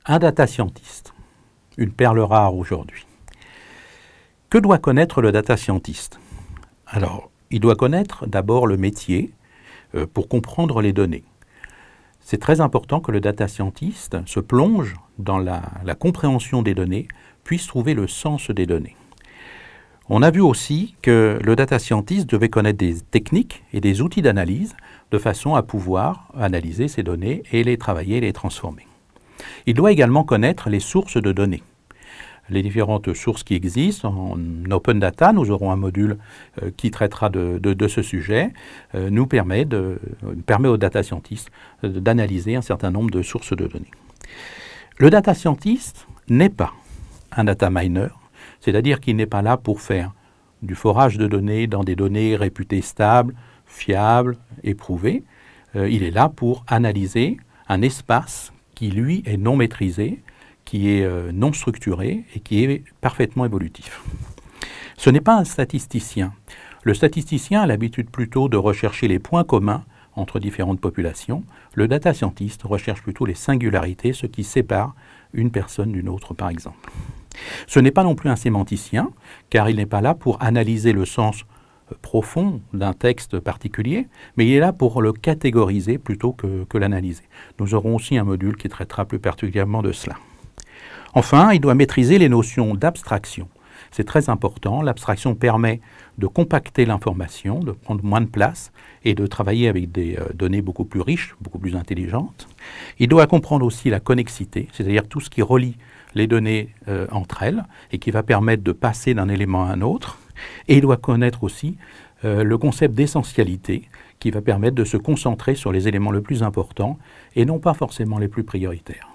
Un data scientist, une perle rare aujourd'hui. Que doit connaître le data scientist? Alors, il doit connaître d'abord le métier pour comprendre les données. C'est très important que le data scientist se plonge dans la compréhension des données, puisse trouver le sens des données. On a vu aussi que le data scientist devait connaître des techniques et des outils d'analyse de façon à pouvoir analyser ces données et les travailler et les transformer. Il doit également connaître les sources de données. Les différentes sources qui existent. En Open Data, nous aurons un module qui traitera de ce sujet, nous permet aux data scientists d'analyser un certain nombre de sources de données. Le data scientist n'est pas un data miner, c'est-à-dire qu'il n'est pas là pour faire du forage de données dans des données réputées stables, fiables, éprouvées. Il est là pour analyser un espace qui, lui, est non maîtrisé, qui est non structuré et qui est parfaitement évolutif. Ce n'est pas un statisticien. Le statisticien a l'habitude plutôt de rechercher les points communs entre différentes populations. Le data scientist recherche plutôt les singularités, ce qui sépare une personne d'une autre, par exemple. Ce n'est pas non plus un sémanticien, car il n'est pas là pour analyser le sens profond d'un texte particulier, mais il est là pour le catégoriser plutôt que l'analyser. Nous aurons aussi un module qui traitera plus particulièrement de cela. Enfin, il doit maîtriser les notions d'abstraction. C'est très important. L'abstraction permet de compacter l'information, de prendre moins de place et de travailler avec des données beaucoup plus riches, beaucoup plus intelligentes. Il doit comprendre aussi la connexité, c'est-à-dire tout ce qui relie les données entre elles et qui va permettre de passer d'un élément à un autre. Et il doit connaître aussi le concept d'essentialité qui va permettre de se concentrer sur les éléments les plus importants et non pas forcément les plus prioritaires.